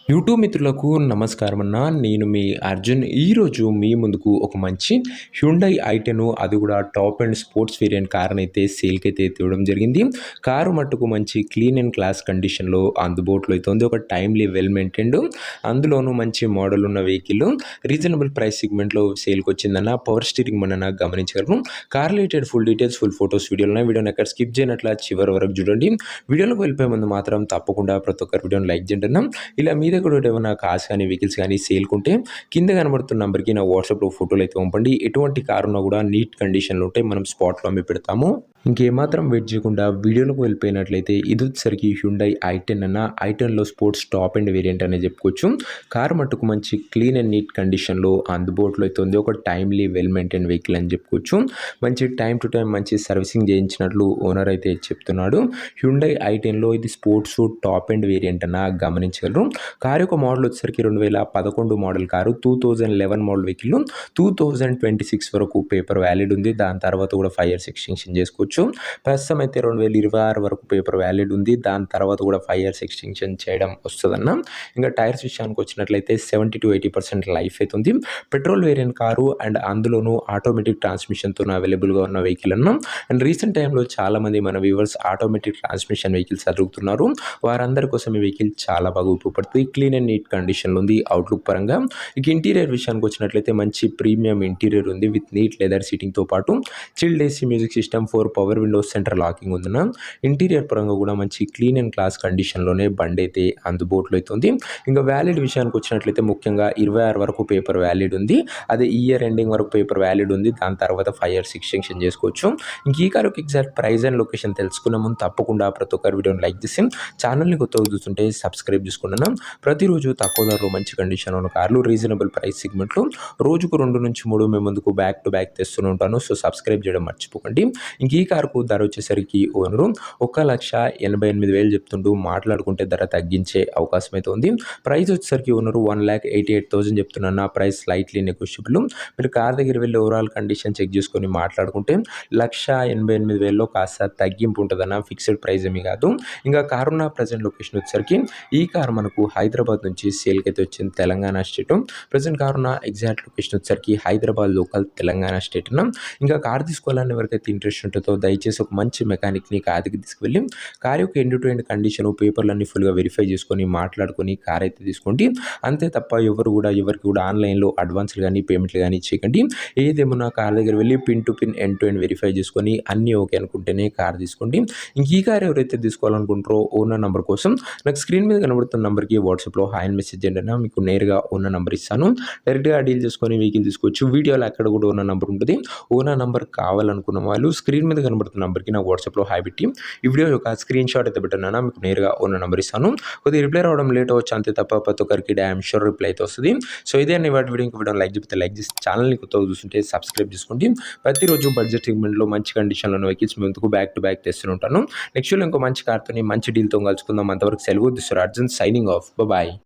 YouTube మిత్రులకు నమస్కారం అన్న. నేను మీ అర్జున్. ఈరోజు మీ ముందుకు ఒక మంచి హ్యుండై ఐ10 అది కూడా టాప్ అండ్ స్పోర్ట్స్ వేరియంట్ కార్‌నైతే సేల్‌కైతే తేవడం జరిగింది. కారు మట్టుకు మంచి క్లీన్ అండ్ క్లాస్ కండిషన్‌లో అందుబాటులో అయితే ఉంది. ఒక టైమ్‌లీ వెల్ మెయింటైన్డ్, అందులోనూ మంచి మోడల్ ఉన్న వెహికల్ రీజనబుల్ ప్రైస్ సెగ్మెంట్‌లో సేల్‌కొచ్చిందన్న. పవర్ స్టీరింగ్ మనన గమనించగలరు. Car related full details, full photos వీడియోలున్నాయి. వీడియోని ఎక్కడ స్కిప్ చేయనట్ల చివరి వరకు చూడండి. వీడియోలోకి వెళ్ళిపోయే ముందు మాత్రం తప్పకుండా ప్రతి ఒక్కరు వీడియోని లైక్ చేయండి అన్న. ఇలా మీ దగ్గర కూడా ఏమైనా కార్స్ కానీ వెహికల్స్ కానీ సేల్కుంటే కింద కనబడుతున్న నెంబర్కి నా వాట్సాప్లో ఫోటోలు అయితే పంపండి. ఎటువంటి కారు ఉన్నా కూడా నీట్ కండిషన్లో ఉంటే మనం స్పాట్లో అమ్మి పెడతాము. ఇంకేమాత్రం వెయిట్ చేయకుండా వీడియోలోకి వెళ్ళిపోయినట్లయితే ఇది వచ్చేసరికి హ్యుండై ఐ10 అన్న. ఐ10లో స్పోర్ట్స్ టాప్ అండ్ వేరియంట్ అనేది చెప్పుకోవచ్చు. కారు మట్టుకు మంచి క్లీన్ అండ్ నీట్ కండిషన్లో అందుబాటులో అయితే ఉంది. ఒక టైమ్లీ వెల్ మెయింటైన్ వెహికల్ అని చెప్పుకోవచ్చు. మంచి టైం టు టైం మంచి సర్వీసింగ్ చేయించినట్లు ఓనర్ అయితే చెప్తున్నాడు. హ్యుండై ఐ10లో ఇది స్పోర్ట్స్ టాప్ అండ్ వేరియంట్ అన్న గమనించగలరు. కారు యొక్క మోడల్ వచ్చేసరికి 2011 మోడల్ కారు, 2011 మోడల్ వెహికల్ 2026 వరకు పేపర్ వ్యాలిడ్ ఉంది. దాని తర్వాత కూడా 5 ఇయర్స్ ఎక్స్టెన్షన్ చేసుకోవచ్చు. ప్రస్తుతం అయితే 2026 వరకు పేపర్ వ్యాలిడ్ ఉంది. దాని తర్వాత కూడా 5 ఇయర్స్ ఎక్స్టెన్షన్ చేయడం వస్తుందన్న. ఇంకా టైర్స్ విషయానికి వచ్చినట్లయితే 70-80% లైఫ్ అయితే ఉంది. పెట్రోల్ వేరియంట్ కారు అండ్ అందులోనూ ఆటోమేటిక్ ట్రాన్స్మిషన్తో అవైలబుల్గా ఉన్న వెహికల్ అన్న. అండ్ రీసెంట్ టైంలో చాలామంది మన వ్యూవర్స్ ఆటోమేటిక్ ట్రాన్స్మిషన్ వెహికల్స్ అడుగుతున్నారు. వారందరి కోసం ఈ వెహికల్ చాలా బాగా ఉపయోగపడుతుంది. క్లీన్ అండ్ నీట్ కండిషన్లో ఉంది అవుట్లుక్ పరంగా. ఇక ఇంటీరియర్ విషయానికి వచ్చినట్లయితే మంచి ప్రీమియం ఇంటీరియర్ ఉంది విత్ నీట్ లెదర్ సీటింగ్తో పాటు chilled AC music system, 4 power Windows, centre locking ఉందన్న. ఇంటీరియర్ పరంగా కూడా మంచి క్లీన్ అండ్ క్లాస్ కండిషన్లోనే బండి అయితే అందుబాటులో అవుతుంది. ఇంకా వ్యాలిడ్ విషయానికి వచ్చినట్లయితే ముఖ్యంగా 26 వరకు పేపర్ వ్యాలిడ్ ఉంది. అదే ఇయర్ ఎండింగ్ వరకు పేపర్ వ్యాలిడ్ ఉంది. దాని తర్వాత 5 ఇయర్స్ ఎక్స్టెన్షన్ చేసుకోవచ్చు. ఇంక ఈ కారుకి ఎగ్జాక్ట్ ప్రైస్ అండ్ లొకేషన్ తెలుసుకునే ముందు తప్పకుండా ప్రతి ఒక్కరు వీడియోని లైక్ చేసి ఛానల్ని కొత్తగా చూస్తుంటే సబ్స్క్రైబ్ చేసుకున్నాను. ప్రతిరోజు తక్కువ ధరలో మంచి కండిషన్లో ఉన్న కార్లు రీజనబుల్ ప్రైస్ సెగ్మెంట్లో రోజుకు 2-3 మేము ముందుకు బ్యాక్ టు బ్యాక్ తెస్తూనే ఉంటాను. సో సబ్స్క్రైబ్ చేయడం మర్చిపోకండి. ఇంక ఈ కారుకు ధర వచ్చేసరికి ఓనరు 1,88,000 చెప్తుంటూ మాట్లాడుకుంటే ధర తగ్గించే అవకాశం అయితే ఉంది. ప్రైస్ వచ్చేసరికి ఓనరు 1,88,000 చెప్తున్నా. Price slightly negotiable. మీరు కార్ దగ్గర వెళ్ళి ఓవరాల్ కండిషన్ చెక్ చేసుకొని మాట్లాడుకుంటే 1,88,000లో కాస్త తగ్గింపు ఉంటుందన్న. ఫిక్స్డ్ ప్రైస్ ఏమీ కాదు. ఇంకా కారున్న ప్రజెంట్ లొకేషన్ వచ్చేసరికి ఈ కారు మనకు హైదరాబాద్ నుంచి సేల్కి అయితే వచ్చింది, తెలంగాణ స్టేట్. ప్రజెంట్ కారున్న ఎగ్జాక్ట్ లొకేషన్ వచ్చేసరికి హైదరాబాద్ లోకల్, తెలంగాణ స్టేట్ అన్న. ఇంకా కార్ తీసుకోవాలని ఎవరికైతే ఇంట్రెస్ట్ ఉంటుందో దయచేసి ఒక మంచి మెకానిక్ని కార్కి తీసుకువెళ్ళి కార్ యొక్క ఎండ్ టు ఎండ్ కండిషన్ పేపర్లన్నీ ఫుల్గా వెరిఫై చేసుకొని మాట్లాడుకొని కార్ అయితే తీసుకోండి. అంతే తప్ప ఎవరికి కూడా ఆన్లైన్లో అడ్వాన్స్లు కానీ పేమెంట్లు కానీ చేయకండి. ఏదేమన్నా కార్ దగ్గర వెళ్ళి pin to pin end to end verify చేసుకొని అన్నీ ఓకే అనుకుంటేనే కార్ తీసుకోండి. ఇంక ఈ కార్ ఎవరైతే తీసుకోవాలనుకుంటారో ఓనర్ నెంబర్ కోసం నాకు స్క్రీన్ మీద కనబడుతున్న నెంబర్కి వాట్సాప్లో హాయ్ అని మెసేజ్ చేయండి అన్న. మీకు నేరుగా ఓనర్ నెంబర్ ఇస్తాను. డైరెక్ట్గా డీల్ చేసుకొని వెహికల్ తీసుకోవచ్చు. వీడియోలో అక్కడ కూడా ఓనర్ నెంబర్ ఉంటుంది. ఓనర్ నెంబర్ కావాలనుకున్న వాళ్ళు స్క్రీన్ మీద కనబడుతున్న నెంబర్కి నా వాట్సాప్లో హాయ్ పెట్టి ఈ వీడియో యొక్క స్క్రీన్ షాట్ అయితే పెట్టాను. మీకు నేరుగా ఓనర్ నెంబర్ ఇస్తాను. కొద్దిగా రిప్లై రావడం లేట్ అవ్వచ్చు అంతే తప్ప ప్రతి ఒక్కరికి డ్యామ్ షూర్ రిప్లై అయితే వస్తుంది. సో ఇదే అన్ని వాటి వీడియో వీడియో లైక్ చెప్తే లైక్ చేసి ఛానల్ని కొత్తగా చూస్తుంటే సబ్స్క్రైబ్ చేసుకోండి. ప్రతిరోజు బడ్జెట్ సెగ్మెంట్లో మంచి కండిషన్లో ఉన్న వెహికల్స్ ముందుకు బ్యాక్ టు బ్యాక్ తెస్తుంటాను. నెక్స్ట్ ఇంకో మంచి కార్తో మంచి డీల్తో కలుసుకుందాం. అంతవరకు సెలవు. This Arjun signing off. Bye.